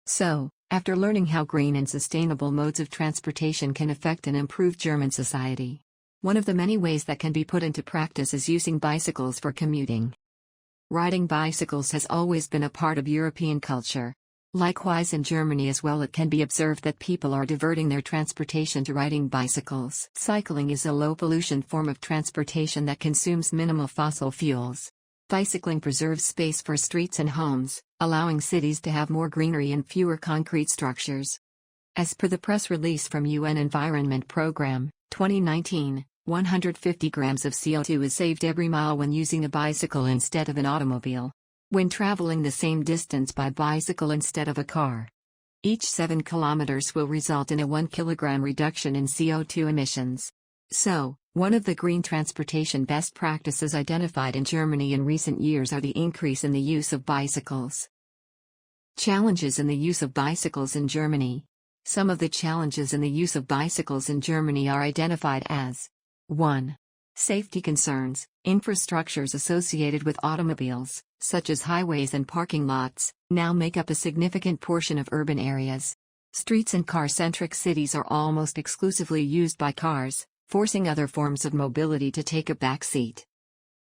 So, after learning how green and sustainable modes of transportation can affect and improve German society, one of the many ways that can be put into practice is using bicycles for commuting. Riding bicycles has always been a part of European culture. Likewise in Germany as well, it can be observed that people are diverting their transportation to riding bicycles. Cycling is a low-pollution form of transportation that consumes minimal fossil fuels. Bicycling preserves space for streets and homes, allowing cities to have more greenery and fewer concrete structures. As per the press release from UN Environment Programme, 2019, 150 grams of CO2 is saved every mile when using a bicycle instead of an automobile. When traveling the same distance by bicycle instead of a car, each 7 kilometers will result in a 1 kilogram reduction in CO2 emissions. So, one of the green transportation best practices identified in Germany in recent years are the increase in the use of bicycles. Challenges in the use of bicycles in Germany. Some of the challenges in the use of bicycles in Germany are identified as 1. Safety concerns. Infrastructures associated with automobiles, such as highways and parking lots, now make up a significant portion of urban areas. Streets in car-centric cities are almost exclusively used by cars, forcing other forms of mobility to take a back seat.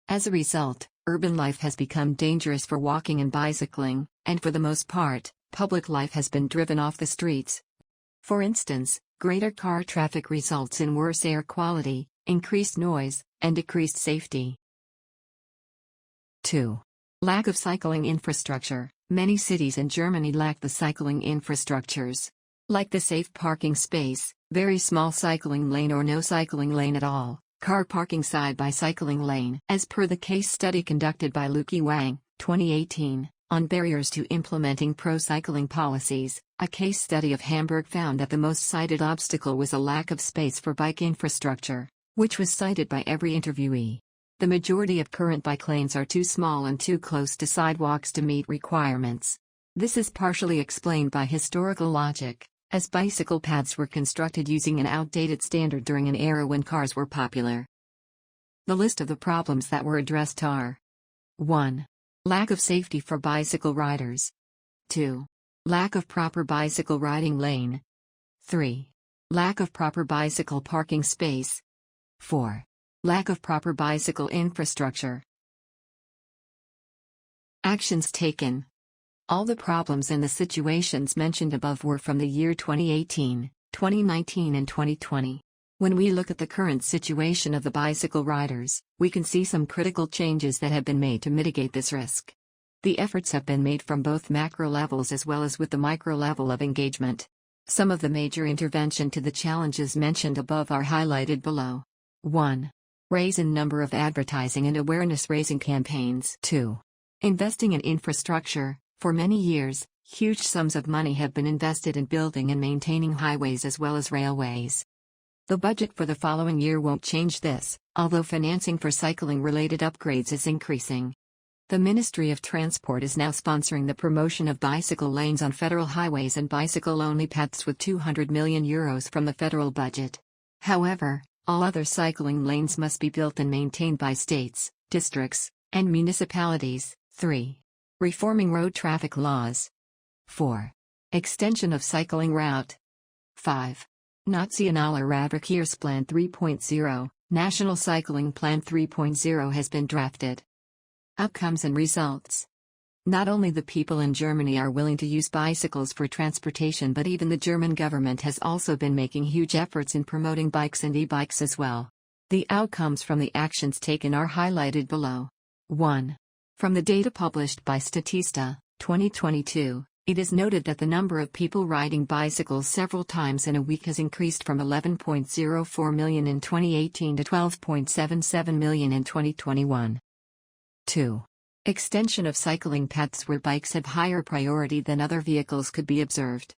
As a result, urban life has become dangerous for walking and bicycling, and for the most part, public life has been driven off the streets. For instance, greater car traffic results in worse air quality, increased noise, and decreased safety. 2. Lack of cycling infrastructure. Many cities in Germany lack the cycling infrastructures, like the safe parking space, very small cycling lane or no cycling lane at all, car parking side by cycling lane. As per the case study conducted by Luki Wang, 2018, on barriers to implementing pro-cycling policies, a case study of Hamburg found that the most cited obstacle was a lack of space for bike infrastructure, which was cited by every interviewee. The majority of current bike lanes are too small and too close to sidewalks to meet requirements. This is partially explained by historical logic, as bicycle paths were constructed using an outdated standard during an era when cars were popular. The list of the problems that were addressed are: 1. Lack of safety for bicycle riders. 2. Lack of proper bicycle riding lane. 3. Lack of proper bicycle parking space. 4. Lack of proper bicycle infrastructure. Actions taken. All the problems and the situations mentioned above were from the year 2018, 2019 and 2020. When we look at the current situation of the bicycle riders, we can see some critical changes that have been made to mitigate this risk. The efforts have been made from both macro levels as well as with the micro level of engagement. Some of the major intervention to the challenges mentioned above are highlighted below. 1. Raise in number of advertising and awareness-raising campaigns. 2. Investing in infrastructure. For many years, huge sums of money have been invested in building and maintaining highways as well as railways. The budget for the following year won't change this, although financing for cycling-related upgrades is increasing. The Ministry of Transport is now sponsoring the promotion of bicycle lanes on federal highways and bicycle-only paths with €200 million from the federal budget. However, all other cycling lanes must be built and maintained by states, districts, and municipalities. 3. Reforming road traffic laws. 4. Extension of cycling route. 5. Nationaler Radverkehrsplan 3.0, National Cycling Plan 3.0 has been drafted. Outcomes and results. Not only the people in Germany are willing to use bicycles for transportation, but even the German government has also been making huge efforts in promoting bikes and e-bikes as well. The outcomes from the actions taken are highlighted below. 1. From the data published by Statista, 2022, it is noted that the number of people riding bicycles several times in a week has increased from 11.04 million in 2018 to 12.77 million in 2021. 2. Extension of cycling paths where bikes have higher priority than other vehicles could be observed.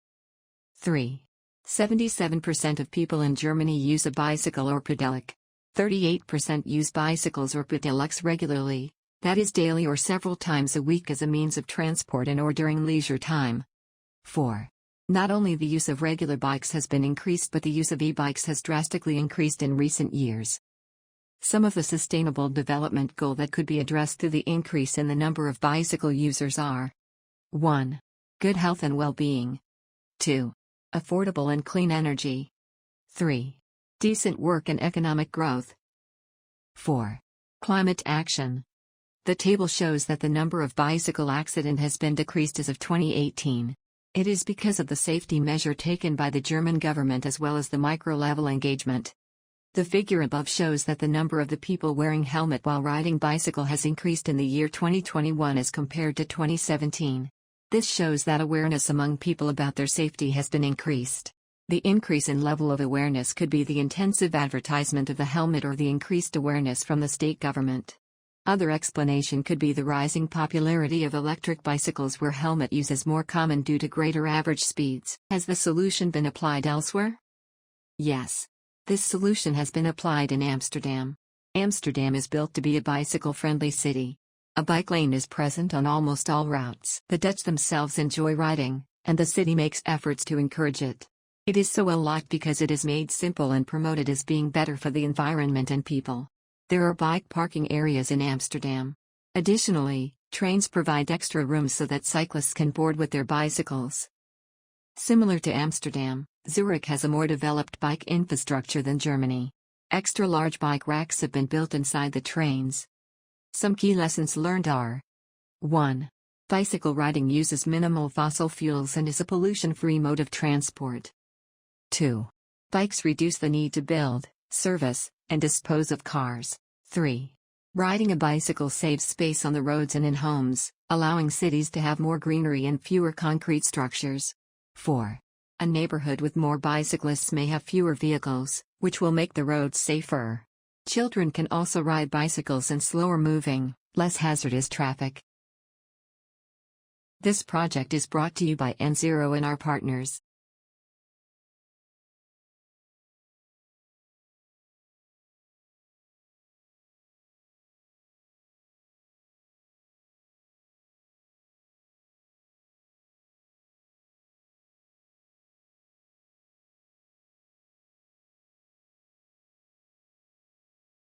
3. 77% of people in Germany use a bicycle or pedelec. 38% use bicycles or pedelecs regularly, that is daily or several times a week as a means of transport and or during leisure time. 4. Not only the use of regular bikes has been increased, but the use of e-bikes has drastically increased in recent years. Some of the sustainable development goals that could be addressed through the increase in the number of bicycle users are: 1. Good health and well-being. 2. Affordable and clean energy. 3. Decent work and economic growth. 4. Climate action. The table shows that the number of bicycle accidents has been decreased as of 2018. It is because of the safety measure taken by the German government as well as the micro-level engagement. The figure above shows that the number of the people wearing helmet while riding bicycle has increased in the year 2021 as compared to 2017. This shows that awareness among people about their safety has been increased. The increase in level of awareness could be the intensive advertisement of the helmet or the increased awareness from the state government. Other explanation could be the rising popularity of electric bicycles where helmet use is more common due to greater average speeds. Has the solution been applied elsewhere? Yes. This solution has been applied in Amsterdam. Amsterdam is built to be a bicycle-friendly city. A bike lane is present on almost all routes. The Dutch themselves enjoy riding, and the city makes efforts to encourage it. It is so alot because it is made simple and promoted as being better for the environment and people. There are bike parking areas in Amsterdam. Additionally, trains provide extra rooms so that cyclists can board with their bicycles. Similar to Amsterdam, Zurich has a more developed bike infrastructure than Germany. Extra large bike racks have been built inside the trains. Some key lessons learned are: 1. Bicycle riding uses minimal fossil fuels and is a pollution-free mode of transport. 2. Bikes reduce the need to build, service, and dispose of cars. 3. Riding a bicycle saves space on the roads and in homes, allowing cities to have more greenery and fewer concrete structures. 4. A neighborhood with more bicyclists may have fewer vehicles, which will make the roads safer. Children can also ride bicycles in slower moving, less hazardous traffic. This project is brought to you by N0 and our partners.